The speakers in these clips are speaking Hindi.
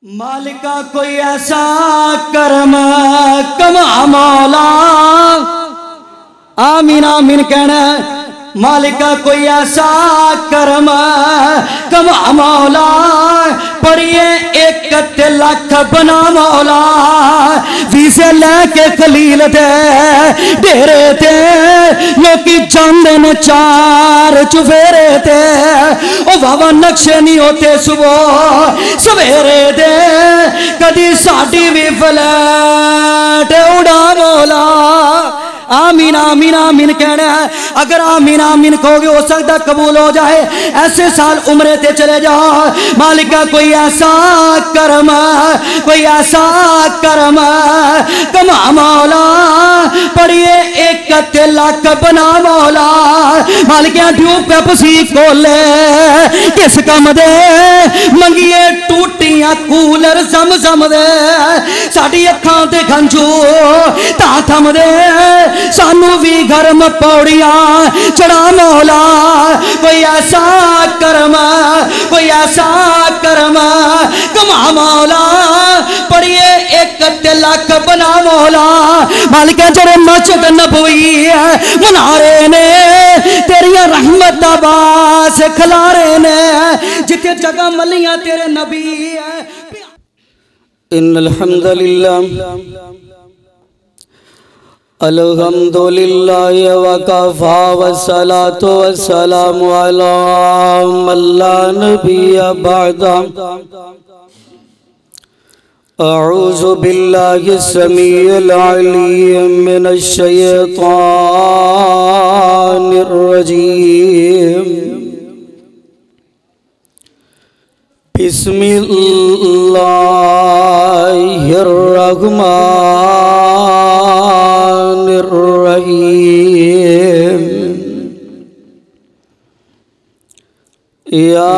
मालिका कोई ऐसा करम कमा मौला, आमीन आमीन कहना। मालिका कोई ऐसा करम कमा मौला, पढ़िए 1 लाख बना मौला। वीजे लैके खलील दे डेरे ते लोकी जांदे न 4 चुफेरे ते। ओ बाबा नक्शे नहीं होते सुबह सवेरे दे, कदी साडी भी फ्लैट उड़ा मौला। आमीन आमीन आमीन कहना है। अगर आमीन आमीन कहोगे हो सकता कबूल हो जाए। ऐसे साल उम्रे ते चले जाओ। मालिका कोई ऐसा करम, कोई ऐसा करम कमा मौला, पढ़िए 1 लाख बना मौला। मालिका ट्यूब पे पसी खोले किस कम दे, मंगिए टूटियां कूलर जम दे। साडी अखां ते खंजू ता थम दे, सानू भी गर्म पौड़ियां चढ़ा मौला। कोई ऐसा करम, कोई ऐसा करम कमा मौला, पढ़िए 1 लाख बना मौला। मालिक जड़े मस्जिद नबवी मनारे ने तेरिया रहमत बास खिलारे ने, जिथे जगह मलियां तेरे नबी है। इन्नल हम्दुलिल्लाह अल्हम्दुलिल्लाह वकफा वस्सलातु वस्सलामु अला मल्ला नबिय्य बअदा। अऊज़ु बिल्लाहि समीउल अलीम मिनश शैतानिर रजीम। बिस्मिल्लाहिर रहमानिर रहीम। या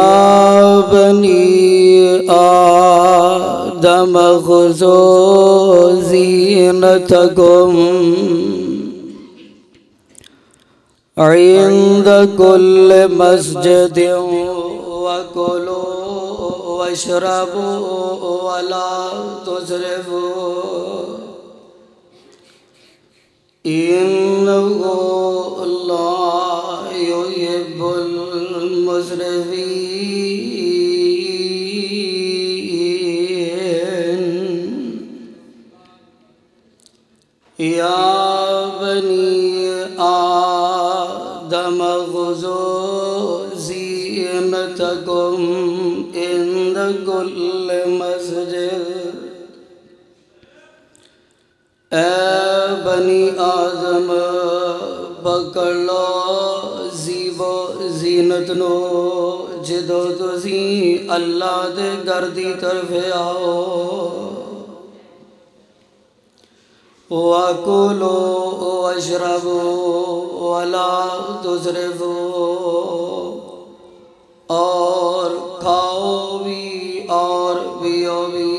बनी आदम खुज़ू ज़ीनतकुम इंद कुल्लि मस्जिदिन वकुलू वशरबू वला तुसरिफू इन्नहु ला युहिब्बुल मुस्रिफीन। या बनी आदम खुज़ू ज़ीनतकुम इंद कुल्लि मस्जिद। ए बनी आदम पकड़ लो जीबो जीनत नो, जदों तुसी अल्लाह दे घर दी तरफ आओ। वकुलू वशरबू वला तुसरिफू, और खाओ भी और पियो भी।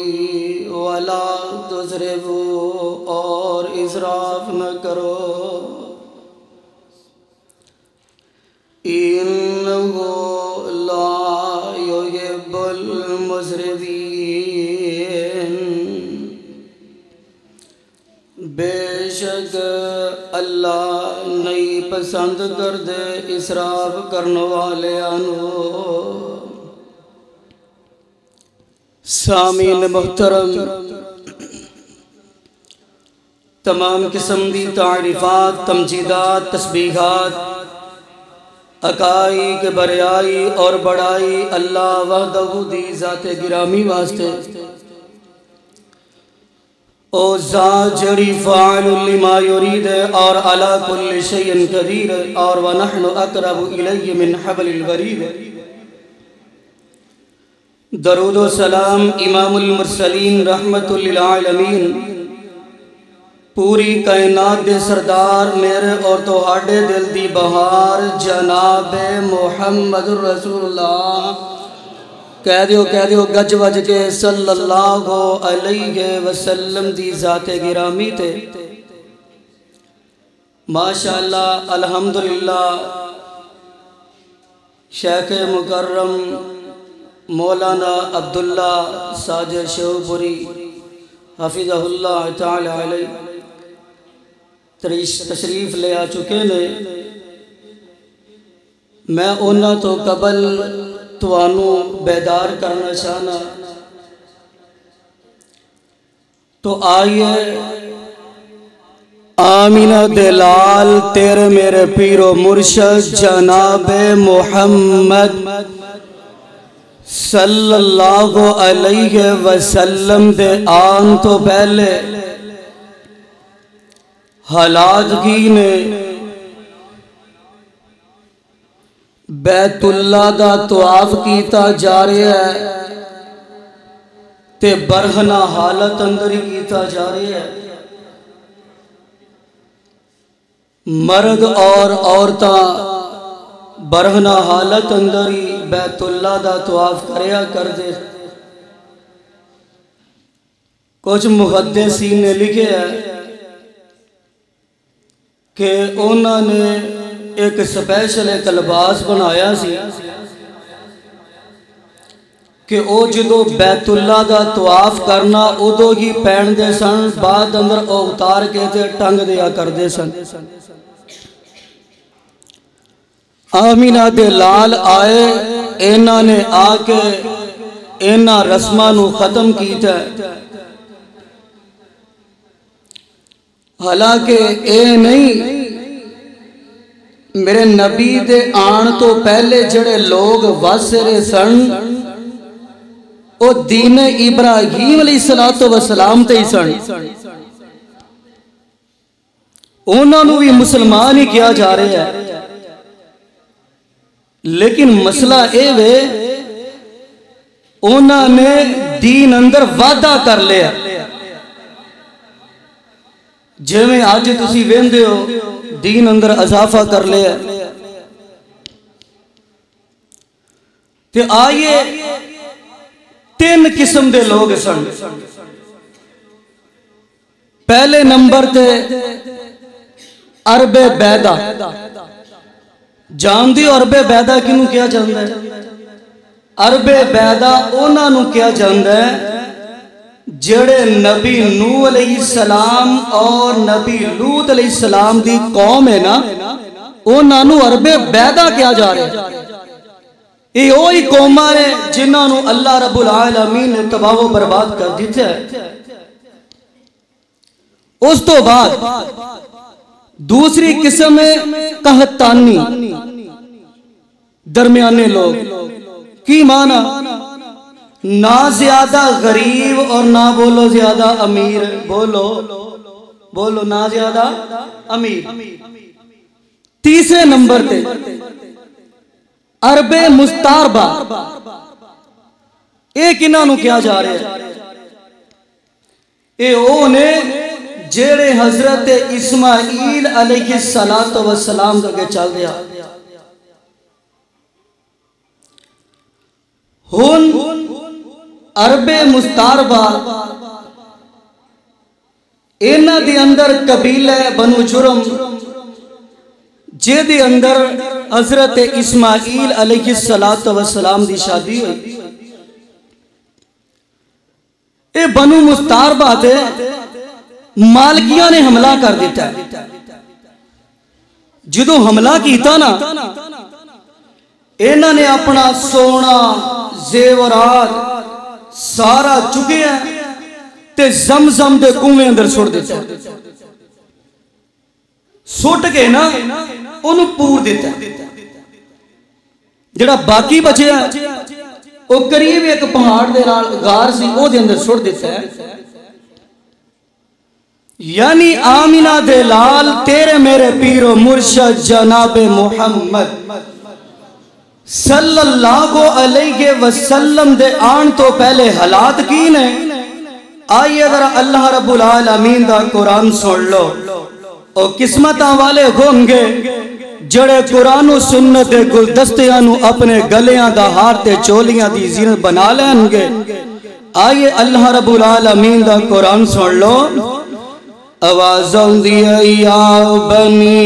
वला तुसरिफू, और इसराफ न करो। इन्नहु ला युहिब्बुल मुस्रिफीन। बेशक अल्लाह नहीं पसंद कर दे इसराफ करने वाले आनो। सामीन मुहतरम, तमाम किस्म दी तारीफात, तमजीदात, तस्बीहात, अकाई के बरियाई और बड़ाई अल्लाह वहदहू दी ज़ाते गिरामी वास्ते। ओ ज़ात जड़ी फ़ाइलुल लिमा युरीद और अला कुल्लि शैइन क़दीर, और व नहनु अक़रबु इलैहि मिन हब्लिल वरीद। दरूद व सलाम इमामुल मुरसलीन रहमतुल लिल आलमीन, पूरी कायनात दे सरदार मेरे और तुहाडे दिल दी बहार जनाब मुहम्मदुर रसूलुल्लाह। कह दियो गज वज के सल्लल्लाहु अलैहि वसल्लम दी ज़ाते गिरामी ते। माशाअल्लाह अल्हम्दुलिल्लाह शेख मुकर्रम मौलाना अब्दुल्ला साजिद शेखपुरी हफिज़हुल्लाह तआला अलैह तशरीफ ले आ चुके ने। मैं उन्हां तो कबल तुहानू बेदार करना चाहना, तो आइए आमीना दलाल तेरे मेरे पीरो मुर्शद जनाबे मोहम्मद सल्लल्लाहु अलैहि वसल्लम दे आन तो पहले हालात की ने बैतुल्ला दा तवाफ कीता जा रहा है ते बरहना हालत अंदर ही कीता जा रहा है। मर्द और औरतां बरहना हालत अंदर ही बैतुल्ला दा तवाफ करया करदे। कुछ मुहद्दिसीन ने लिखे है कि उन्होंने एक स्पैशल एक लिबास बनाया सी कि वो जो बैतुल्ला दा तवाफ करना उदों ही पहनते सन, बाद अंदर वो उतार के ते टंग दिया करते सन। आमीना दे लाल आए, इन्हां ने आके इन्हां रस्मां नूं खत्म कीता। हालांकि ये नहीं, मेरे नबी दे आन तो पहले जड़े लोग वस रहे सन वो दीन इब्राहीम अलैहिस्सलातु वस्सलाम ते ही सन। उन्होंने भी मुसलमान ही किया जा रहा है, लेकिन मसला ये वे उन्होंने दीन अंदर वादा कर लिया। जिवें अज तुसीं वेंदे हो दीन अंदर इजाफा कर लिया। ते आइए तीन किस्म के लोग सन। पहले नंबर ते अरबे बैदा, जानते हो अरबे बैदा किनू किया जाता है? अरबे बैदा उन्होंने किया जाता है जेड़े नबी नूह अलैहिस्सलाम और नबी लूत अलैहिस्सलाम दी कौम है ना, उन्होंने अरबे बैदा किया जा रहा है। ये वही कौमां ने जिन्होंने अल्लाह रब्बुल आलमीन ने तबाह बर्बाद कर दिता है। उस तो बाद दूसरी किस्म है कहतानी, दरमियाने लोग। की माना? ना ज्यादा गरीब और ना बोलो ज्यादा अमीर। बोलो बोलो ना ज्यादा अमीर। तीसरे नंबर पे अरबे मुस्तारबा, एक इन्हों क्या जा रहा है? ये वो ने जेड़े हजरत इस्माइल अलैहिस्सलातु वस्सलाम के चल दिया। हुन अरबे मुस्तारबा इन्हां दे अंदर कबीला बनु जुरम जेदे अंदर हजरत इस्माइल अलैहिस्सलातु वस्सलाम दी शादी हुई। ये बनु मुस्तारबा ते मालकिया ने हमला कर दिता। जो हमला किया ना, इन्हां ने अपना सोना जेवरात सारा चुकिया ते जमजम दे कुएं अंदर सुट दिता। सुट के ना उन्होंने पूर दिता। जिहड़ा बाकी बचे वो करीब एक पहाड़ दे नाल गार सी, ओहदे अंदर सुट दिता है। यानी आमीना दे लाल तेरे मेरे पीरो मुर्शद जनाबे मोहम्मद सल्लल्लाहु अलैहि वसल्लम दे आन तो पहले हालात की ने। आइए अगर अल्लाह रब्बुल आलमीन दा कुरान सुन लो। और किस्मत वाले होंगे जड़े कुरान और सुन्नत दे गुलदस्तियां नू अपने गलियां दा हार ते चोलियां दी जीनत बना लेंगे। आइए अल्लाह रब्बुल आलमीन दा कुरान सुन लो। आवाज़ या बनी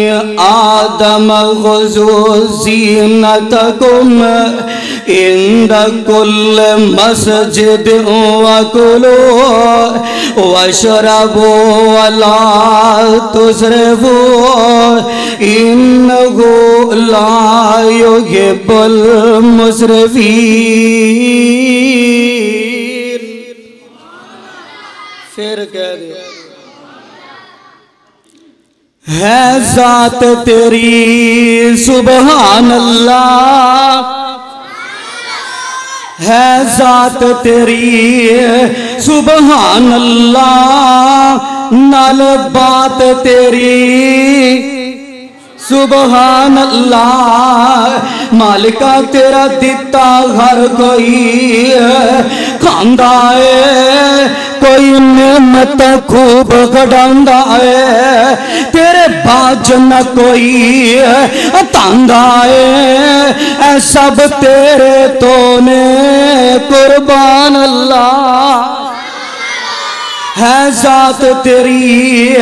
आदम खुज़ू ज़ीनतकुम इंद कुल मस्जिद वकुलू वशरबू वला तुसरफू इन्नहु ला युहिब्बुल मुसरफीन। फिर कह दे है जात तेरी सुबहान अल्लाह, है जात तेरी सुबहान अल्लाह, नाल बात तेरी सुबहान अल्लाह। मालिका तेरा दिता हर कोई खांदा है, कोई नेमत खूब कढ़ांदा है, तेरे बाज न कोई तांदा है, ऐ सब तेरे तो ने कुर्बान अल्लाह। है जात तेरी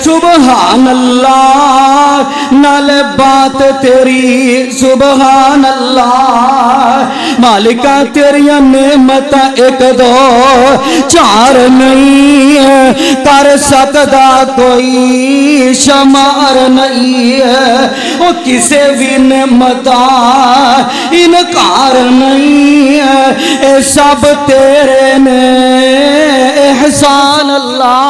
सुबहान अल्लाह, नाल बात तेरी सुबहान अल्लाह। मालिका तेरिया नेमत एक दो चार नहीं, कर सकता कोई शमार नहीं है, वो किसे भी नेमत इनकार नहीं है, ये सब तेरे ने एहसान अल्लाह।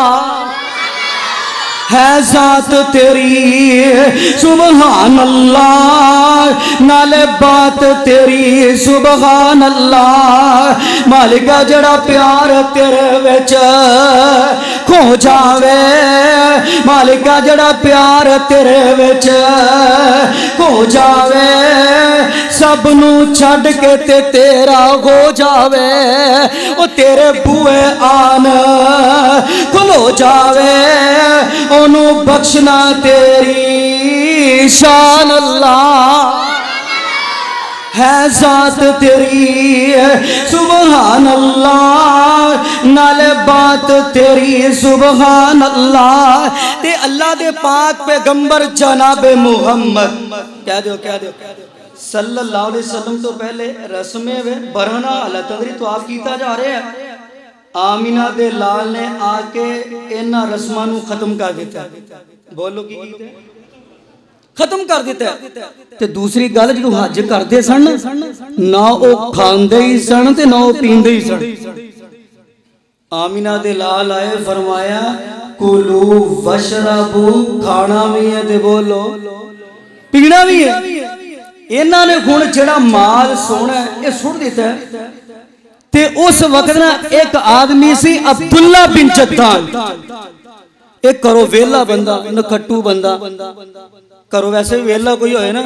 है जात तेरी सुबहान अल्लाह, नाले बात तेरी सुबहान अल्लाह। मालिका जड़ा प्यार तेरे विच खो जावे, मालिका जड़ा प्यार तेरे विच खो जावे, सबनू छड़ के ते तेरा हो जावे, ओ तेरे बूए आन खुलो जावे, ओनू बख्शना तेरी शान अल्लाह। है जात तेरी सुबहान अल्लाह, नाले बात तेरी सुबहान अल्लाह। ते अल्लाह दे पाक पैगंबर जनाबे मुहम्मद कह दो सल्लल्लाहु अलैहि वसल्लम तो पहले रस्मे वे बरहना हालत अंदर तो आप कीता जा रहे हैं। आमीना दे लाल ने आके इन्हां रस्मां नूं खत्म कर दिता। बोलो की खत्म कर दिता। ते दूसरी गल जो हज करते सन ना वो खांदे ही सन ते ना वो पींदे ही सन। आमीना दे लाल आए फरमाया कुलू वशरबू, खाना भी है ते बोलो पीना भी है। इन्हां ने हुण जेड़ा माल सोना ये सुट दिता ते उस वक्त ना एक आदमी सी अब्दुल्ला बिन जद्दान, एक करो वेला बंदा नखट्टू बंदा, करो वैसे भी वेला कोई होए ना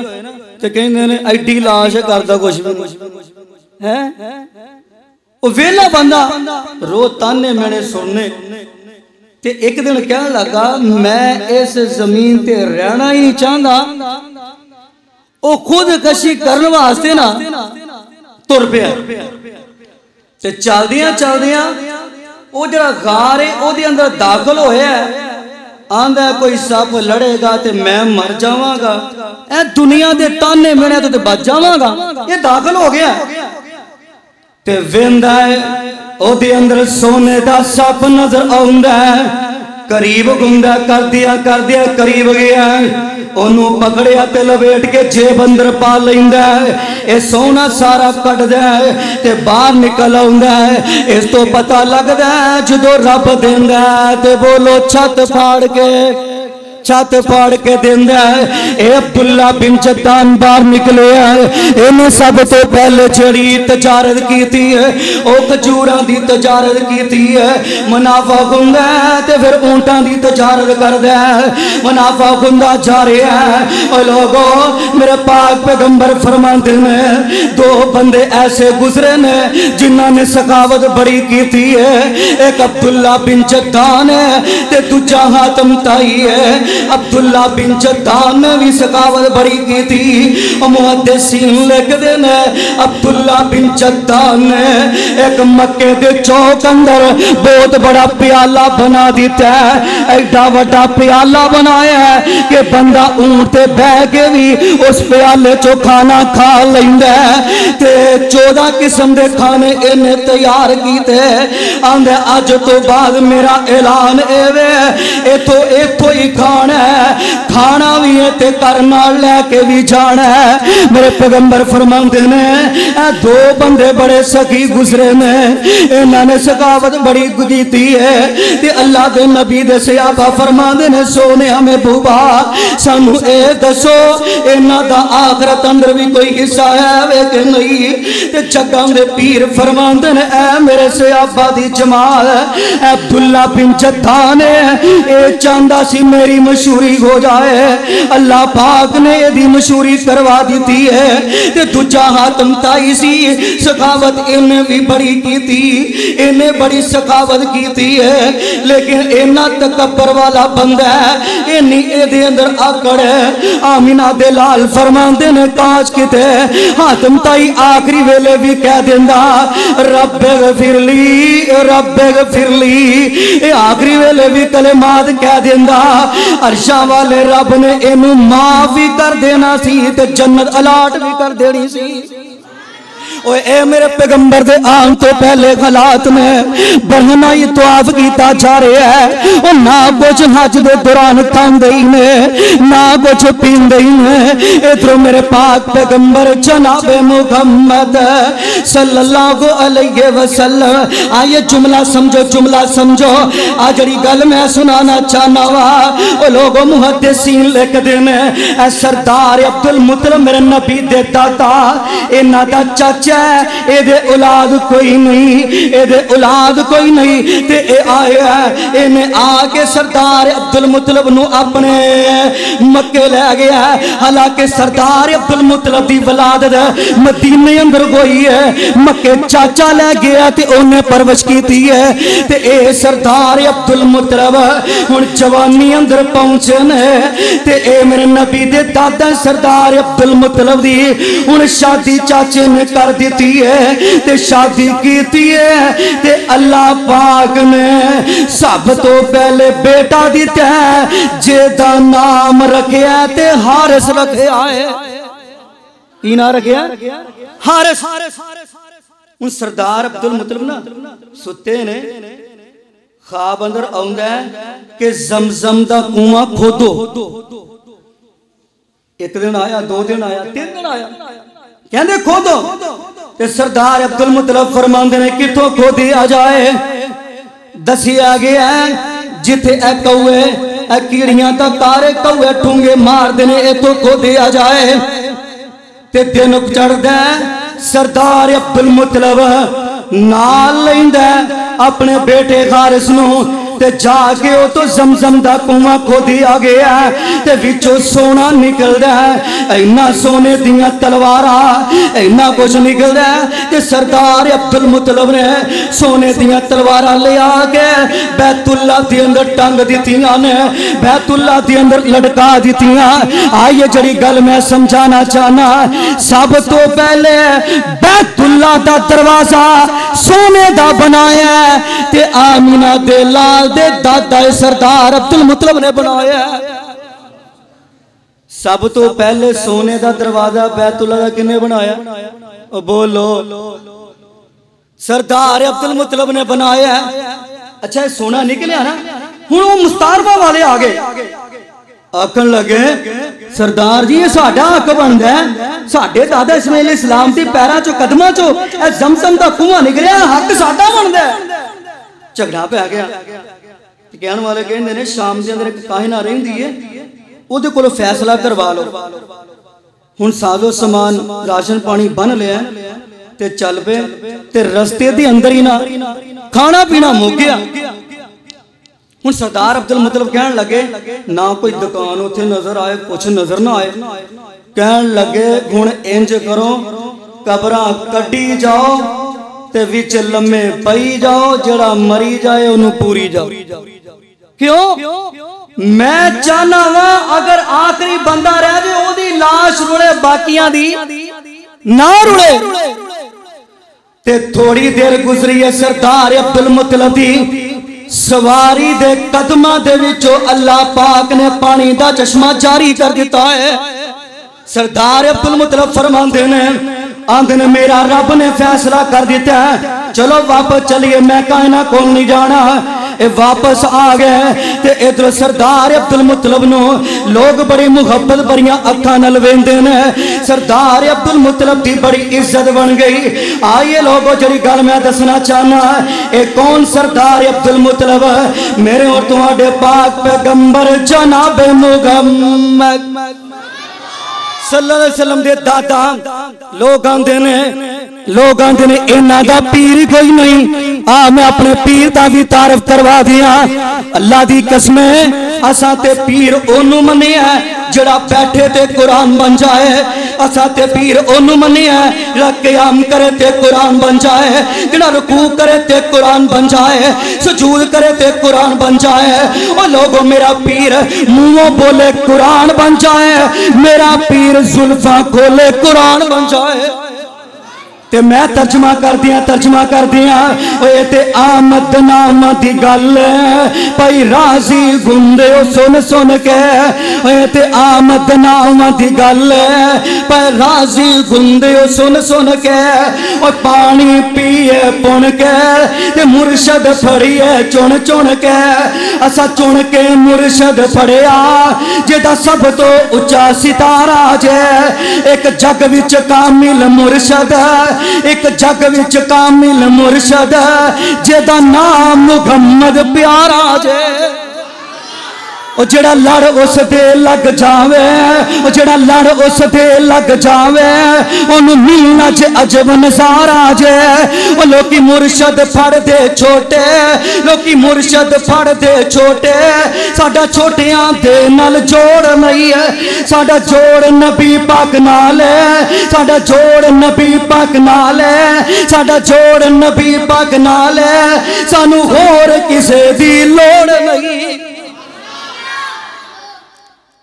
ते कहंदे ने एडी लाश करदा कुछ भी है। वो वेला बंदा रो ताने मैंने सुनने ते एक दिन कहने लगा मैं इस जमीन ते रहना ही नहीं चाहता। वो खुद कशी करने वास्ते ना तुर पिया ते चलदियां चलदियां वो जरा गार है ओदे अंदर दाखिल होया। आंदा कोई सप लड़ेगा ते मैं मर जावांगा, ए दुनिया दे ताने मेरे तो बच जावांगा। ये दाखिल हो गया ते वेंदा है ओदे अंदर सोने दा सप नजर आउंदा है। करीब गुंदा कर दिया करीब गया, ओनू पकड़िया ते लपेट के जेब अंदर पा लैंदा है। ये सोना सारा कटदा है ते बाहर निकल आउंदा है। इस तो पता लगदा है जदों रब देंदा है ते बोलो छत फाड़ के देंदा है। ए अब्दुल्ला बिन जद्दान बाहर निकले है। इन्हें सब तो पहले जड़ी तजारत की थी ओ खजूरां दी तजारत की है। मुनाफा हुंदा है ते फिर ऊंटां दी तजारत करदा है। मुनाफा हुंदा जा रहा है। ओ लोगो मेरे पाक पैगंबर फरमाते ने दो बंदे ऐसे गुजरे ने जिन्हां ने सखावत बड़ी की थी है। एक अब्दुल्ला बिन जद्दान है ते दूजा हातम ताई है। अब्दुल्ला बिन जद्दान ने भी सखावत बड़ी की थी। मुहद्दिसीन लिखते ने अब्दुल्ला बिन जद्दान ने एक मक्के के चौक अंदर बहुत बड़ा प्याला बना दिता है। एडा बड़ा प्याला बनाया है कि बंदा ऊंट ते बह के भी उस प्याले चो खाना खा लेंदा है। ते 14 किस्म के खाने इन्हें तैयार कीते। आंदे अज तो बाद मेरा ऐलान एवे इथों ही खाना है, खाना भी है ते घर नाल लेके भी जाना है। मेरे पैगंबर फरमाते ने दो बंदे बड़े सखी गुजरे ने, इन्होंने सखावत बड़ी की है। ते अल्लाह के नबी दे सहाबा फरमाते ने सोने हमें बूबा सानू ए दसो इन्हां दा आखरत अंदर भी कोई हिस्सा है वे कि नहीं। ते जग्गां दे पीर फरमाते ने ऐ मेरे सहाबा दी जमाल अब्दुल्ला बिन जद्दान ने ए चाहता सी मेरी मशहूरी हो जाए, अल्लाह पाक ने यदि मशहूरी करवा दी है। ते दूजा हातम ताई सी सखावत इन्हें भी बड़ी की थी, इन्हें बड़ी सखावत की थी है। लेकिन इन्ना तकबर वाला बंदा है इन्नी एदे अंदर आकड़ है। आमिना दे लाल फरमाते ने कांच किते हातम ताई आखिरी वेले भी कह देंदा रब्बे गफिरली रब्बे गफिरली, आखिरी वेले भी कलेमात कह देंदा। अरशा वाले रब ने इनू माफ भी कर देना सी ते जन्नत अलाट भी कर देनी सी। ओए ए मेरे पैगंबर दे आन तो पहले हालात में बढ़ना ही तवाफ किया जा रहा है। और ना कुछ हज दे दौरान खांदे ही ने ना कुछ पींदे ही ने। इधरों मेरे पाक पैगंबर जनाबे मुहम्मद सल्लल्लाहु अलैहि वसल्लम आइए जुमला समझो जुमला समझो। आ जड़ी गल मैं सुनाना चाहना वा ओ लोगों मुहद्दिसीन लिखदे ने ए सरदार अब्दुल मुतलब मेरे नबी दे दादा इन्हां दा चाचा एदे औलाद कोई नहीं, एदे औलाद कोई नहीं। ते ए आया इन्हें आके सरदार अब्दुल मुतलब नु अपने मक्के ले गया। हालांकि सरदार अब्दुल मुतलब दी वलादत मदीने अंदर कोई है, मक्के चाचा ले गया ते उन्हें परवरिश की है। ते ए सरदार अब्दुल मुतलब हुण जवानी अंदर पहुंचे ने। ते ए मेरे नबी दे दादा सरदार अब्दुल मुतलब दी हुण शादी चाचे ने कर दी है ते शादी की है। ते अल्लाह पाक ने सब तो पहले बेटा दिता है जेदा नाम रखिया ते हारिस रखिया है। की ना रखिया हारिस। उन सरदार अब्दुल मुतलब ना सुते ने ख्वाब अंदर आउंदा है कि जमजम दा कुआं खोदो। एक दिन आया, 2 दिन आया, 3 दिन आया, कहते खोदो। ते सरदार अब्दुल मुतलब फरमाते ने कितों खोदी आ जाए। दसिया गया जिथे ए कौए ए कीड़ियां दा तारे कौए ठूंगे मार देने इतों खोदी आ जाए। ते दिन चढ़दा सरदार अब्दुल मुतलब नाल लैंदा अपने बेटे हारिस नू ते जाके वो तो जमजम दा कुआं खोदी आ गया ते विचों सोना निकलदा है। इन्ना सोने दियां तलवारां इन्ना कुछ निकलदा है ते सरदार अब्दुल मुतलब ने सोने दियां तलवारां ले आके बैतुल्ला दे अंदर टंग दित्तियां ने, बैतुल्ला दे अंदर लटका दित्तियां। आइए जड़ी गल मैं समझाना चाहना, सब तो पहले बैतुल्ला दा दरवाजा सोने दा बनाया ते आमीना दे लाल दे दादा सरदार अब्दुल मुतलब ने बनाया। सब तो पहले सोने दा दरवाजा बैतुल्ला दा किने बनाया? ओ बोलो, सरदार अब्दुल मुतलब ने बनाया। अच्छा सोना निकलिया ना, हुण वो मुस्तारबा वाले आ गए, आखन लगे सरदार जी ये साडा हक बनदा है, साडे दादा इस्माइल इस्लाम दी पैरां चो कदमां चो ए जमजम दा कुआं निकलिया, हक साडा बनदा है। झगड़ा पै गया। कहने वाले कहते ने शाम के अंदर एक काहिना रहिंदी है, उहदे कोलों फैसला करवा लो। हुण साजो समान राशन पानी बन लिया ते चल पे ते रस्ते दे अंदर ही ना खाना पीना मुक गया। हुण सरदार अब्दुल मुतलब कहन लगे ना कोई दुकान उत्थे नजर आए, कुछ नजर ना आए। कहन लगे हुण इंज करो कबरां कड्डी जाओ ते विच लम्मे पई जाओ, जड़ा मरी जाए उन्होंने पूरी जाओ। क्यों मैं चाहना वा अगर आखिरी बंदा रह जाए ओदी लाश रुले बाकियां दी ना रुले। ते थोड़ी देर गुजरी है सरदार अब्दुल मुतलब दी सवारी दे कदमां दे विचों अल्लाह पाक ने पानी दा चश्मा जारी कर दिता है। सरदार अब्दुल मुतलब फरमाते ने आंदे ने मेरा रब ने फैसला कर दिता है चलो वापस चलिए मैं कायना को नहीं जाना। ए वापस आ गए ते इधर सरदार अब्दुल मुतलब नो लोग बड़ी मुहब्बत भरियां अखां नाल वेंदे ने। सरदार अब्दुल मुतलब दी बड़ी इज्जत बन गई। आइए लोगों जड़ी गल मैं दसना चाहना ए कौन सरदार अब्दुल मुतलब मेरे और तुहाडे पाक पैगंबर जनाब मुहम्मद सल्लल्लाहु अलैहि वसल्लम दे दादा। लोग आंदे ने इन्हां दा पीर कोई नहीं। आ मैं अपने पीर दा भी तारीफ करवा दिया। अल्लाह दी कसम असा ते पीर ओनू मन्निया जड़ा बैठे ते कुरान बन जाए। असा ते पीर ओनू मन्निया जड़ा क़याम करे ते कुरान बन जाए, जड़ा रुकू करे ते कुरान बन जाए, सुजूद करे ते कुरान बन जाए। ओ लोगों मेरा पीर मुंहों बोले कुरान बन जाए, मेरा पीर जुल्फा खोले कुरान बन जाए। ते मैं तर्जमा कर दिया ओए ते आमद नाम दी गल भाई राजी गुंदे सुन सुन के। ओए ते आमद नाम दी गल भाई राजी गुंदे सुन सुन के। और पानी पिए पुन के ते मुर्शद फड़िए चुन चुन के। असा चुन के मुर्शद फड़िया जेदा सब तो उच्चा सितारा जे। एक जग विच कामिल मुर्शद, एक जग विच कामिल मुर्शद जेदा नाम मुहम्मद प्यारा जे। ओ जेड़ा लड़ उस दे लग जावे, ओ जेड़ा लड़ उस दे लग जावे ओनू मिलना जे अजब नजारा जे। ओ लोकी मुर्शद फड़ दे छोटे, लोकी मुर्शद फड़ दे छोटे। साडा छोटियां दे नाल जोड़ नहीं है, साडा जोड़ नबी पाक नाल है, साडा जोड़ नबी पाक नाल है, साडा जोड़ नबी पाक नाल है। सानू होर किसे दी लोड़ नहीं।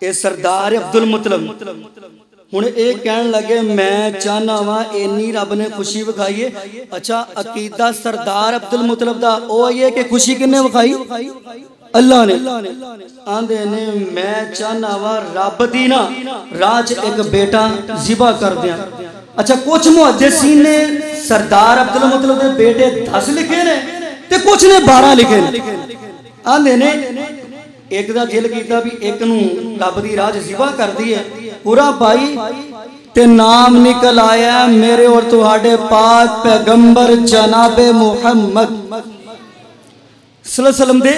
ये सरदार अब्दुल मुतलब हुण ये कहन लगे मैं चाहना वा इन्नी रब ने खुशी विखाई। अच्छा अकीदा सरदार अब्दुल मुतलब दा ओ है कि खुशी किन्ने विखाई? अल्लाह ने। आंदे ने मैं चाहना वा रब दी ना राज एक बेटा जिबा कर दिया। अच्छा कुछ मुहद्दिसीन ने सरदार अब्दुल मुतलब दे बेटे 10 लिखे ने ते कुछ ने 12 लिखे ने। आंदे ने एक दा दिल कीता भी एक नू रब दी राज जिबा कर दी है पूरा भाई ते नाम निकल आया मेरे और तुहाडे पाक पैगंबर जनाबे मुहम्मद सल्लल्लाहु अलैहि वसल्लम दे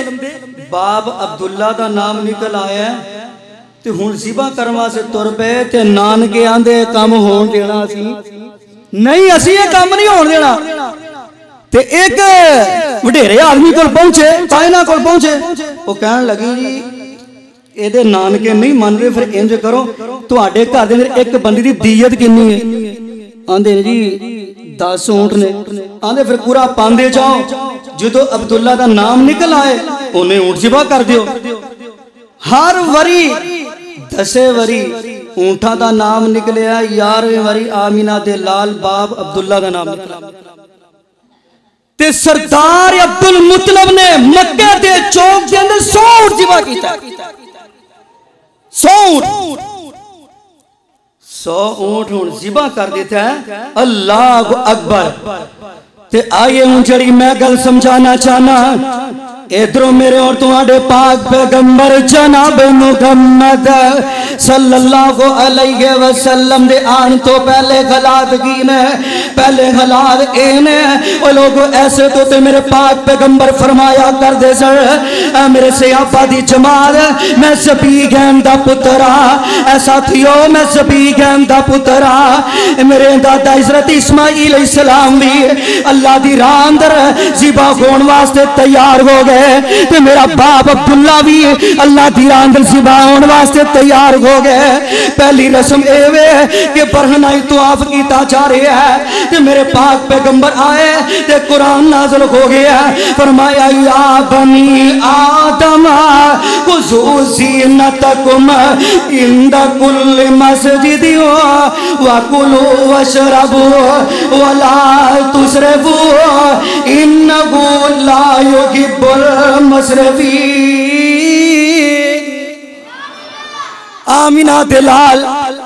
बाब अब्दुल्ला दा नाम निकल आया ते हुण जिबा करवा से तुर पे ते नानके आंदे काम होण देना सी नहीं, असी ये काम नहीं होण देना। ते एक वडेरे आदमी को पहुंचे, कायना को पहुंचे, वो कहन लगी जी एदे नानके नहीं मनदे फिर इंज करो तुहाडे घर दे अंदर एक बंदी दी दीयत किन्नी है? आंदे जी 10 ऊंट ने। आंदे फिर पूरा पांदे जाओ, जो अब्दुल्ला दा नाम निकल आए उन्हें ऊंट जिबा कर दियो। हर वरी 10 वरी ऊंठा दा नाम निकलिया, 11वें वरी आमीना दे लाल बाब अब्दुल्ला दा नाम निकला। ते सरदार अब्दुल मुतलब ने मक्के दे चौक के अंदर 100 ऊंट जिबा कीता। 100 ऊंट हुण जिबा कर दिता है। अल्लाह अकबर। ते आइए हूं जड़ी मैं गल समझाना चाहना इधरों मेरे और तुम्हारे पाक पैगंबर जनाब मुहम्मद सल्लल्लाहु अलैहि वसल्लम दे आन तो पहले हालात की ने, पहले हालात ए ने ओ लोगों ऐसे तो ते मेरे पाक पैगंबर फरमाया कर दे सर मेरे सहाबा दी जमात मैं ज़बीगैन दा पुत्रा ऐ साथियों मैं ज़बीगैन दा पुत्रा मेरे दादा हज़रत इस्माईल अलैहिस्सलाम भी अल्लाह दी राह अंदर ज़िबा होने वास्ते तैयार हो गए। ते मेरा बाप अब्दुल्ला भी अल्लाह दी राह अंदर ज़िबा होने वास्ते तैयार हो गए। पहली रस्म एवे कि बरहनाई तवाफ किया जा रहा है ते मेरे पाक पैगंबर आए ते कुरान नाज़िल हो गया। फरमाया या बनी आदम खुज़ू ज़ीनतकुम इंदा कुल्लि मस्जिद वकुलू वशरबू वला तुसरफू इन्नहु ला युहिब्बुल मुसरफीन। आमीना दे लाल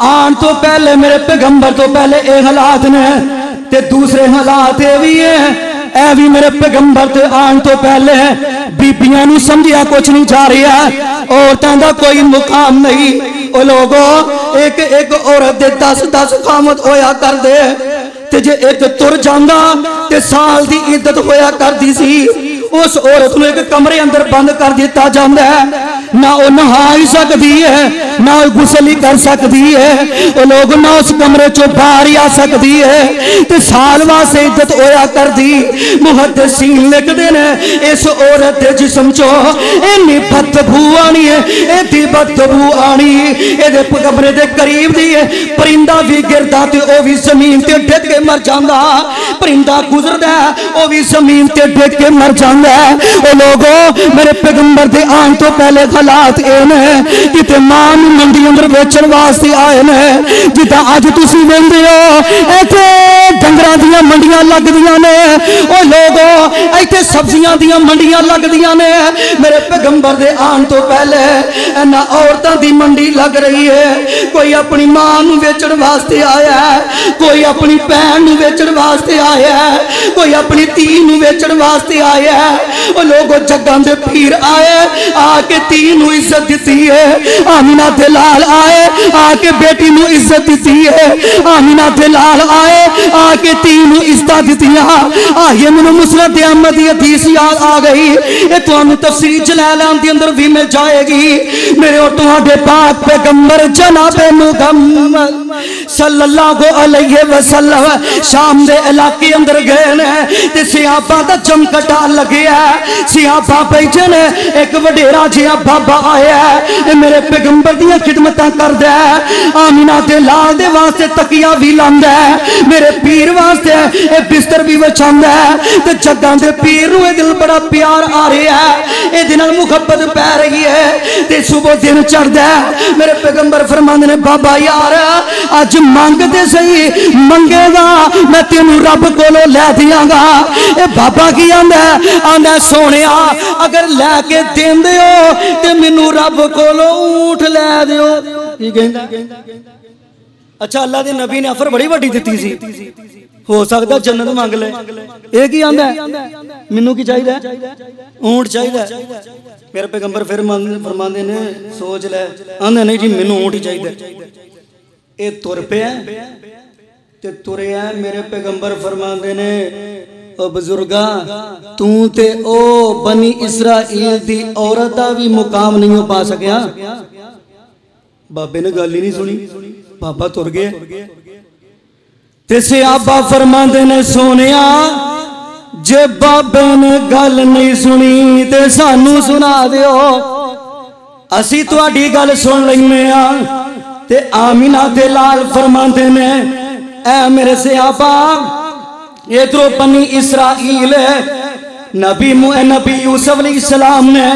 आन तो पहले मेरे पैगंबर तो पहले ये हालात ने ते दूसरे हालात ये भी है। ऐ भी मेरे पैगंबर ते आन तो पहले बीबियां नूं समझिया कुछ नहीं जा रहा, औरतों का कोई मुकाम नहीं। ओ लोगो एक एक औरत दे 10-10 खामत होया कर दे ते जे एक तुर जांदा ते साल दी इद्दत होया करदी सी। उस औरत नूं एक कमरे अंदर बंद कर दिता जाता है, ना वो नहा ही सकती है ना गुसल ही कर सकती है। वो लोग ना उस कमरे चो बाहर ही आ सकती है ते साल वास्ते इज्जत होया कर दी। मुहद्दिसीन लिखते ने इस औरत के जिस्म चो इन्नी बदबू आनी है, इतनी बदबू आनी ये कमरे के करीब दी है। परिंदा भी गिरदा ते वो भी जमीन ते डिग के मर जाता, परिंदा गुजरदा वो भी जमीन ते डिग के मर जाता है। वो लोगों मेरे पैगंबर के आने तो पहले हालात कि मां मंडी अंदर बेचण वास्ते आए ने। जिदा अज तुसीं वेंदे हो इत्थे डंगरां दीयां मंडियां लगदियां ने, ओ लोगो इत्थे सब्जियां दीयां मंडियां लगदियां ने। मेरे पैगंबर दे आने तो पहले इन्हां औरतां दी मंडी लग रही है। कोई अपनी मां नूं बेचण वास्ते आया है, कोई अपनी भैन नूं बेचण वास्ते आया है, कोई अपनी धी नूं बेचण वास्ते आया है। ओ लोगो जग्गां दे पीर आए आके धी नूं इज्जत दी है। आमीना दे लाल आए आके बेटी नूं इज्जत दी है। आमीना दे लाल आए आके धी नूं इज्जत दित्तियां। आइए मैनूं मुसनद अहमद दी हदीस याद आ गई, ये तुहानूं तफसीर जलालान दे अंदर भी मिल जाएगी। मेरे और तुहाडे पाक पैगंबर जनाबे मुहम्मद सल्लल्लाहु अलैहि वसल्लम शाम दे इलाके अंदर गए ने ते सियाबा दा जमकटा लग्या। सियाबा बैठे ने, एक वडेरा जिहा बाबा आया है मेरे पैगंबर दी खिदमतां करदा है। आमीना दे लाल दे वास्ते तकिया भी लांदा है, मेरे पीर वास्ते ए बिस्तर भी विछांदा है ते जग्गां दे पीर नूं दिल बड़ा प्यार आ रहा है, ए दे नाल मुहब्बत पै रही है ते सुबह दिन चढ़दा है। मेरे पैगंबर फरमांदे ने बाबा यार अज मंगते सही, मंगेगा मैं तेनू रब कोलों लै दियांगा। ए बाबा की आंदा सोनिया अगर लैके देंदे हो ते मैनू रब कोलों ऊंट लै दिओ। की कहंदा? अच्छा अल्लाह दे नबी ने ऑफर बड़ी वड्डी दित्ती सी, हो सकदा जन्नत मंग ले। ये की आंदा मैनू की चाहिदा? ऊंट चाहिदा। मेरे पैगंबर फिर फरमांदे ने सोच ले, आंदा नहीं जी मैनू ऊंट ही चाहिदा। ये तुर पिया ते तुरिया। मेरे पैगंबर फरमांदे ने ओ बुजुर्गा तू ते ओ बनी इसराइल दी औरत दा भी मुकाम नहीं हो पा सकिया। बाबे ने गल ही नहीं सुनी, बाबा तुर गए ते सियाबा फरमांदे ने सोनिया जे बाबे ने गल नहीं सुनी ते सानू सुना दिओ, असी तुहाडी गल सुन लैने आ। ते आमीना दे लाल फरमांदे ने ऐ मेरे सियाबा इधरों बनी इसराइल नबी यूसुफ अलैहिस्सलाम ने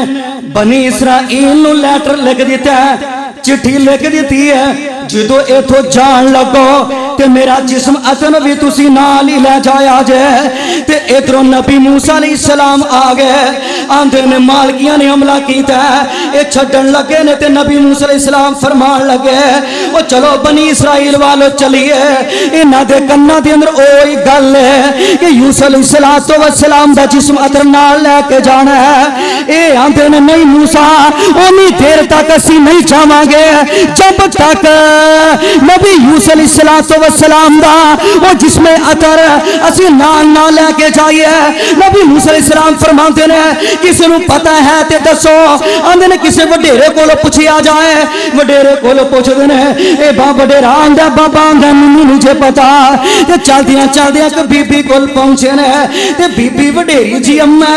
बनी इसराइल नूं लैटर लिख दिता है, चिट्ठी लिख दी है। जो इथों जान लगो ते मेरा जिस्म असन भी तुसी नाल ही लै जाया जे। ते इधरों नबी मूसा अलैहिस्सलाम आ गए, आंदे ने मालकिया ने हमला किया, ये छड्डन लगे ने ते नबी मूसा अलैहिस्सलाम फरमान लगे ओ चलो बनी इसराइल वालों चलिए। इन्हां दे कन्नां दे अंदर ओही गल है कि यूसुफ अलैहिस्सलाम दा जिस्म अतर नाल लैके जाना है। ये ये आंदे ने नहीं मूसा उन्नी देर तक असी नहीं जावांगे जब तक नबी यूसुफ अलैहिस्सलाम दा वो जिसमें अतर असी नाल ना लेके जाइए। नबी मूसा अलैहिस्सलाम फरमाते ने किसी नूं पता है ते दसो। आंदे ने किसी वडेरे कोलों पुछिया जाए। वडेरे कोलों पुछदे ने ए बाबा वडेरा आंदा बाबा आंदा मैनूं नहीं जे पता। ते चलदियां चलदियां एक बीबी कोल पहुंचे ने ते बीबी वडेरी जी अम्मा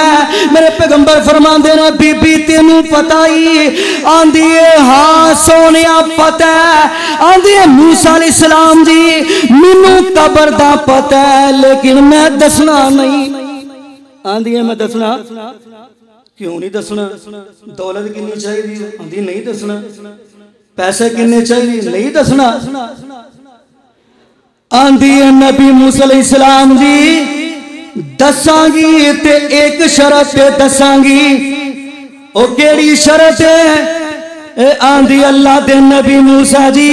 मेरे पैगंबर फरमाते ने बीबी तेनू पता ही? आंदी है हाँ सोनिया पता है। आंदी है मूसा अलैहिस्सलाम जी मैनू कबर दा पता है लेकिन मैं दसना नहीं। आंदी है मैं दसना क्यों नहीं दसना? दौलत कितनी चाहिए? आंदी नहीं दसना। पैसे कितने चाहिए? नहीं दसना। आंदी है नबी मूसा अलैहिस्सलाम जी दसांगी ते एक शर्त पे दसांगी। ओ केड़ी शर्त है? आंदी अल्लाह दे नबी मूसा जी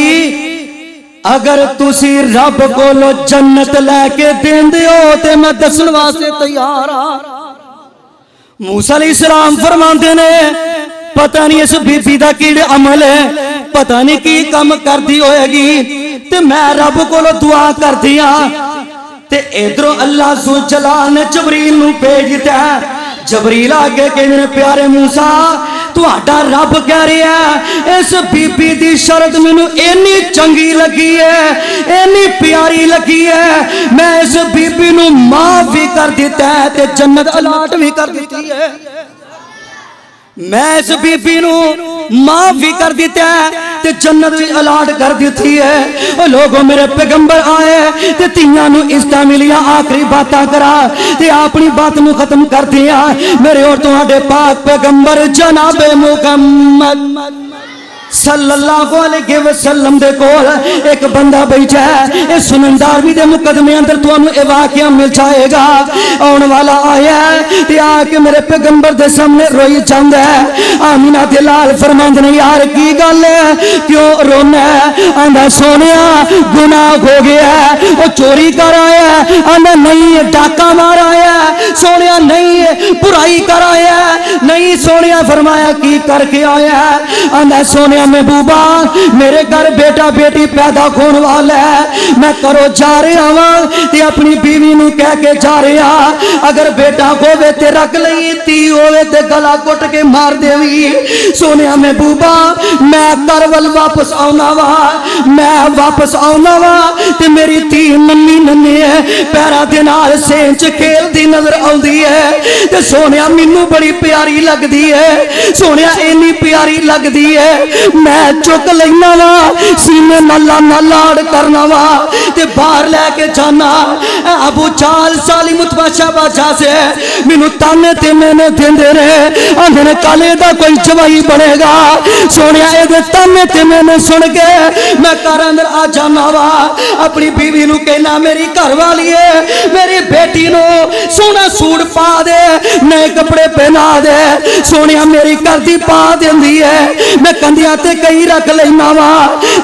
अगर तुसी रब कोलो जन्नत लैके देंदे हो ते मैं दसन वास्ते तैयार हाँ। मूसा अलैहिस्सलाम फरमाते ने पता नहीं इस बीबी दा कीड़े अमल है पता नहीं की कम करदी होएगी ते मैं रब कोलो दुआ करदी हाँ। ते इधरों अल्लाह ज़ुल जलाल ने जबरील नूं भेज दिता। जबरील आगे कहने प्यारे मूसा तुहाडा रब कह रहा है इस बीबी दी शर्त मैनू इन्नी चंगी लगी है इन्नी प्यारी लगी है मैं इस बीबी नू माफ भी कर दिता है ते जन्नत अलाट भी कर दी है। मैं इस बीबी नू माफ भी कर दिता है ते जन्नत भी अलाट कर दी है। लोगों मेरे पैगंबर आए ते तियां नू इज्जत मिलिया आखिरी बातां करा ते अपनी बात नू खत्म कर दिया। मेरे और तुहाडे पाक पैगंबर जनाबे मुहम्मद सल्लल्लाहु अलैहि वसल्लम दे कोल एक बंदा बैठा है। इस सुनंदारवी दे मुकदमे अंदर तुहानू ए वाकया मिल जाएगा। आने वाला आया है ते आके मेरे पैगंबर दे सामने रोई जांदा है। आमीना दे लाल फरमांदे ने यार की गल है क्यों रोना है? आंदा सोनिया गुनाह हो गया है। ओ चोरी कर आया है? आंदा नहीं डाका मार आया है। सोनिया नहीं बुराई कर आया है? नहीं। सोनिया फरमाया की करके आया है? आंदा सोनिया महबूबा मेरे घर बेटा बेटी पैदा होने वाला है मैं करो जा रहा वा ते अपनी बीवी नू कह के जा रहा अगर बेटा होवे ते रख लई धी होवे ते गला घुट के मार देवी। सोनिया महबूबा मैं घर वल वापस आउना वा मैं वापस आउना वा ते मेरी धी नन्नी नन्नी है पैरां दे नाल सेन च खेलदी नजर आउंदी है ते सोनिया मैनू बड़ी प्यारी लगदी है। सोनिया इन्नी प्यारी लगदी है मैं चुक लेना वा सीने नाला लाड़ करना वा ते बाहर लैके जाना। अबू चाल साली मुतबाशा बादशाह से मैनू ताने ते मैंने देंदे रहे आंदे ने कल दा कोई जवाई बनेगा। सोनिया ए ताने ते मैंने सुन के मैं घर अंदर आ जाना वा अपनी बीवी नू कहना मेरी घर वाली है मेरी बेटी नू सोना सूट पा दे नए कपड़े पहना दे। सोनिया मेरी घर दी पा देंदी है मैं कंधिया ते कई रख लेना वा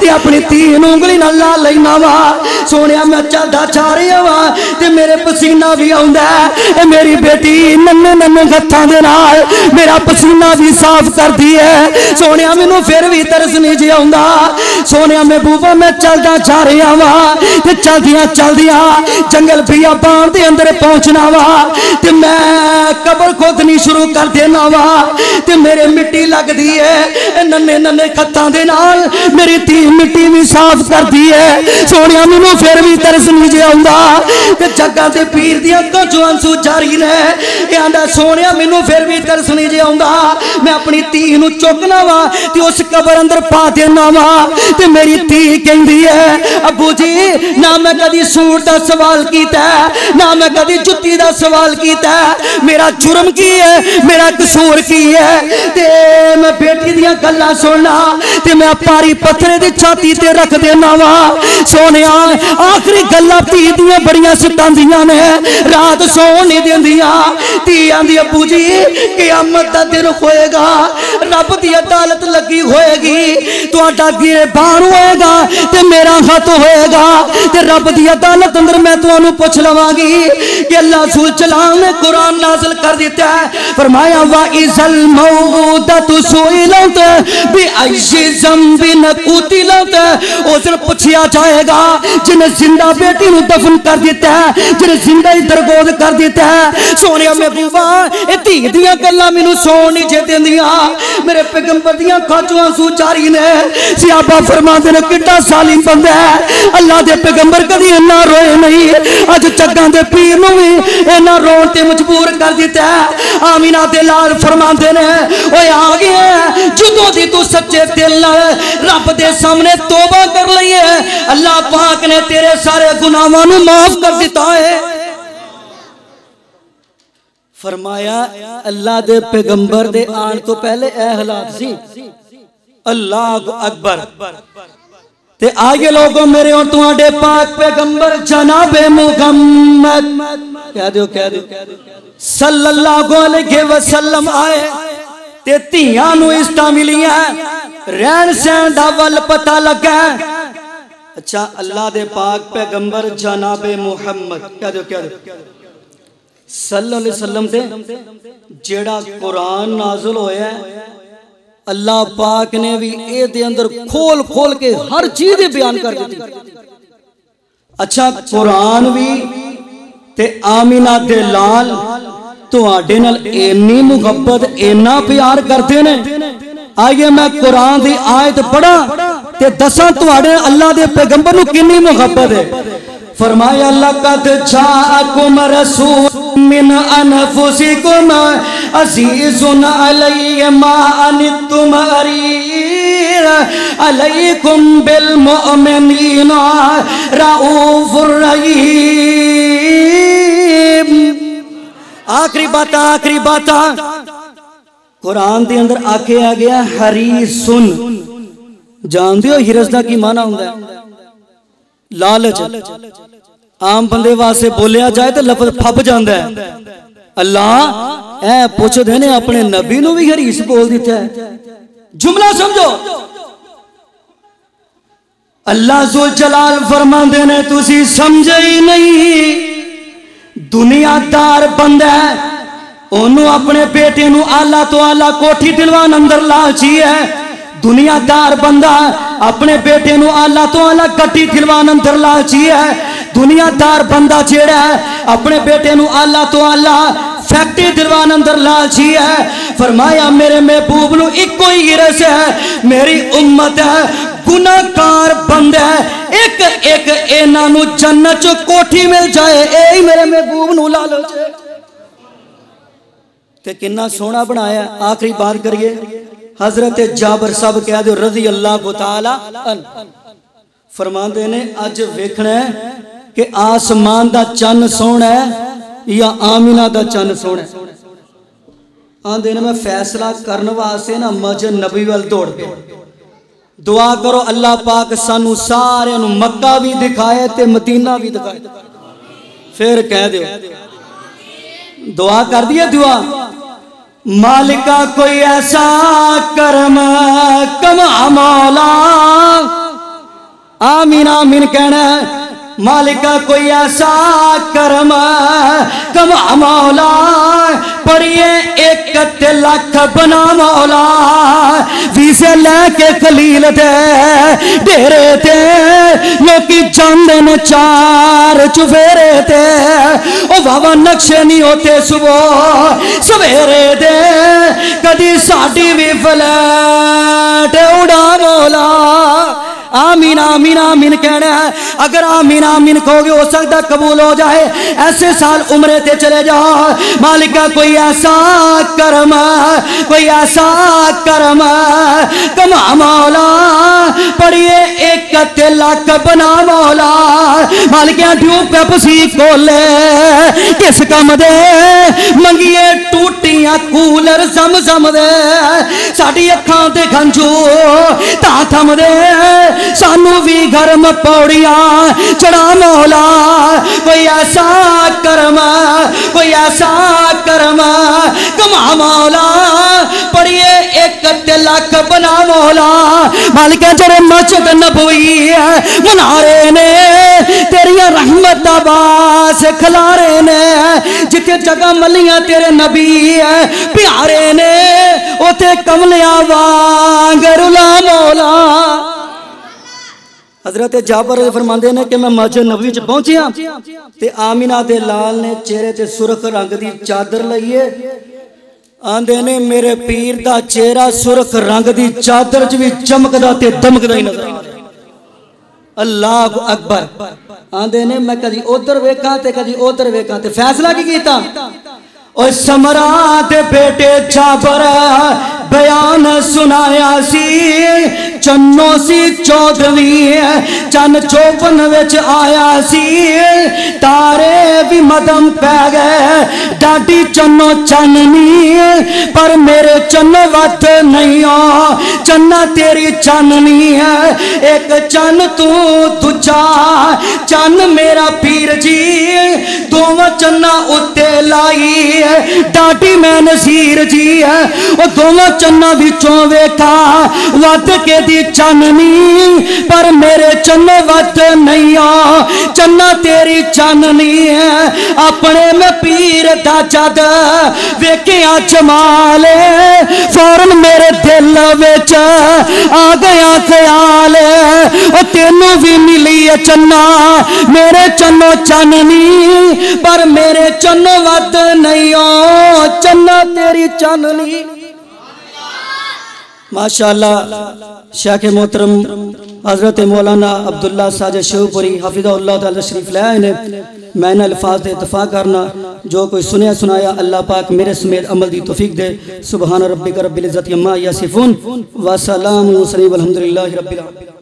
ते अपनी धी उंगली नाल ला लेना वा। सोनिया मैं चलदा जा रहा वा ते मेरे पसीना भी आउंदा है मेरी बेटी नन्ने नन्ने हत्थां दे नाल मेरा पसीना भी साफ करदी है। सोनिया मैनू फिर भी तरस नहीं जे आउंदा। सोनिया महबूबा मैं चलदा जा रहा वा ते चलदियां चलदियां जंगल बियाबान दे अंदर पहुंचना वा ते मैं कबर खोदनी शुरू कर देना वा ते मेरे मिट्टी लगदी है नन्ने नन्ने खत्तां दे नाल मेरी धी मिट्टी भी साफ करदी है। सोनिया मैनू फिर भी तरस नहीं जे आउंदा ते जग्गा ते पीर दी अखां चों आंसू जारी ने आंदा सोनिया मैनू फिर भी तरस नहीं जे आउंदा मैं अपनी धी नू चुकना वा ते उस कबर अंदर पा देना वा ते मेरी धी कहंदी है अबू जी ना मैं कदी सूट दा सवाल कीता ना मैं कदी जुत्ती दा सवाल कीता मेरा जुर्म की है मेरा कसूर की है ते मैं बेटी दियां गल्लां सुनना ते मैं पारी पत्थरे दी छाती ते रख देना वा। सोनिया आखिरी गल्लां धी दियां बड़ियां सतांदियां ने रात सौण नहीं देंदियां। धी आंदी अबू जी क़यामत दा दिन होएगा, रब दी अदालत लगी होएगी, तुहाडा गिरबान होएगा ते मेरा खत होएगा ते रब दी अदालत अंदर मैं तुहानू पूछ लवांगी कि अल्लाह सुल जलाल ने कुरान नाज़िल कर दिता है, फरमाया वा इज़ल मौऊदतु सुइलत बि अय्यि ज़ंबिन कुतिलत। उस दिन पूछा जाएगा जिन्हें जिंदा बेटी नू दफन कर दिता है, जिन्हें जिंदा ही दरगोद कर दिता है। सोने महबूबा ये धी दियां गल्लां मैनू सौण नहीं जे देंदियां, मेरे पैगंबर दियां खाचों आंसू जारी ने। सियाबा फरमाते ने किड्डा सालिम बंदा है, अल्लाह दे पैगंबर कदी इन्ना रोए नहीं, अज जग्गां दे पीर नू भी इन्ना रोण ते मजबूर कर दिता है। आमीना दे लाल फरमाते ने ओए आ गया जदों दी तू सच्चे दिल नाल रब दे सामने तौबा कर लई है, अल्लाह पाक ने तेरे सारे गुनाहां नू माफ कर दिता है। फरमाया अल्लाह दे पैगंबर दे आने तो पहले ए हालात सी। अल्लाह अकबर। ते आगे लोगों मेरे और तुम्हारे पाक पैगंबर जनाबे मुहम्मद कह दो सल्लल्लाहु अलैहि वसल्लम आए ते धीआं नू इस्ता मिलियां, रहन सहन दा वल पता लगा। अच्छा अल्लाह दे पाक पैगंबर जनाबे मुहम्मद कह दो सल्लल्लाहु अलैहि वसल्लम ते जेड़ा कुरान नाज़िल होया अल्लाह पाक ने भी ए दे अंदर खोल खोल के हर चीज बयान कर दी। अच्छा कुरान भी ते आमीना दे लाल तुहाडे नाल इन्नी मुहब्बत इन्ना प्यार करते ने। आइए मैं कुरान दी आयत पढ़ा ते दसा तुहाडे अल्लाह दे पैगंबर नू कितनी मुहब्बत है। फरमाया लक़द जाअकुम रसूल मिन अनफुसिकुम अज़ीज़ुन अलैहि मा अनित्तुम हरीर अलैकुम बिल मुमिनीना रऊफुर रहीम। आखिरी बात कुरान के अंदर आख्या गया हरीसुन। जानते हो हिरस का की माना होंगे? लालच। आम बंदे वास्ते बोलिया जाए तो लफ्ज फब जाता है। अल्लाह ऐ पूछते ने अपने नबी नू भी हरीस बोल दिता है। जुमला समझो। अल्लाह जुल जलाल फरमाते ने तुसी समझे ही नहीं, दुनियादार बंदा है ओनू अपने बेटे नू आला तो आला कोठी दिलवान अंदर लालची है। दुनियादार बंदा अपने बेटे नू आला तो आला गड्डी दिलवान अंदर लालची है। दुनियादार बंदा जेड़ा है अपने बेटे नू आला तो आला फैक्ट्री दिलवान अंदर लालची है। फरमाया मेरे महबूब नू इको ही हिरस है, मेरी उम्मत है गुनाहगार बंदा है, एक एक इन्हां नू जन्नत चो कोठी मिल जाए, यही मेरे महबूब नू लालच है। ते किन्ना सोहना बनाया। आखिरी बात करिए हजरत जाबर साहब कह दो रज़ी अल्लाह तआला फरमाते ने अज वेखना है कि आसमान दा चन्न सोहना है या आमीना दा चन्न सोहना है। आंदे ने मैं फैसला करने वास्ते ना मस्जिद नबी वाल दौड़ पे दुआ करो अल्लाह पाक सानू सारे नू मक्का भी दिखाए ते मदीना भी दिखाए। फिर कह दो दुआ कर दिए दुआ मालिका कोई ऐसा करम कमा मौला। आमीन आमीन कहना मालिका कोई ऐसा करम कमा मौला। पढ़िए एक लाख बना मौला। वीसे लैके खलील दे डेरे ते लोकी जांदे ने चार चुफेरे ते ओ बाबा नक्शे नहीं होते सुबह सवेरे दे कदी साडी भी फ्लैट उड़ा मौला। आमीन आमीन आमीन कहना है। अगर आमीन आमीन कहोगे हो सकता कबूल हो जाए। ऐसे साल उम्रे ते चले जाओ। मालिका कोई ऐसा करम कोई ऐसा करम कमा मौला। पढ़िए एक ते लख बना मौला। मालिका ड्यू पेप्सी कोले किस कम दे मंगिए टूटियां कूलर समझम दे साडी अखां ते खंजू ता थम दे सानू भी गर्म पौड़ियां चढ़ा मौला। कोई ऐसा करम कोई ऐसा करम कमा मौला पढ़िए एक ते लख बना मौला। मालिका जरे मस्जिद नबवी मनारे ने तेरिया रहमत बास खिलारे ने जिथे जगह मलियां तेरे नबी प्यारे ने उथे कमलिया वांग रुला मौला। हजरत जाबर फरमाते हैं कि मैं मस्जिद नबवी च पहुंचिया ते आमिना दे लाल ने चेहरे ते सुरख रंग दी चादर लईए। आंदे ने मेरे पीर दा चेहरा सुरख रंग दी चादर च भी चमकदा ते दमकदा ही नजर। अल्लाह अकबर। आंदे ने मैं कदी उधर वेखा ते कदी उधर वेखा ते फैसला की कीता ओ समरा दे बेटे जाबर बयान सुनाया सी चन्नो सी 14वीं चन चौपन विच आया सी तारे भी मदम पै गए डाडी चन्नो चन्नी पर मेरे चन्न वत नहीं आ चन्ना तेरी चन्नी है एक चन्न तू दूजा चन्न मेरा पीर जी दोवां चन्ना उत्ते लाई डाटी मैं नसीर जी है वो दोनों चन्ना विचों वेखा वत के दी चन्नी पर मेरे चन्ने वत नहीं आ चन्ना तेरी चन्नी है। अपने में पीर दा जद वेखिया जमाल फौरन मेरे दिल विच आ गया ख्याल ओ तेनू भी मिली है चन्ना मेरे चन्नो चन्नी पर मेरे चन्नो वत नहीं आ चन्ना तेरी चन्नी। माशाअल्लाह शेख मोहतरम हजरत मौलाना अब्दुल्ला साजिद शेखपुरी हफिज़हुल्लाह तआला तशरीफ ले आए ने। मैं इन अल्फाज से इत्तफाक करना जो कोई सुनया सुनाया अल्लाह पाक मेरे समेत अमल दी तौफीक दे। सुबहान रब्बिक रब्बिल इज्जति अम्मा यसिफून व सलामुन अलल मुरसलीन वल्हम्दुलिल्लाहि रब्बिल आलमीन।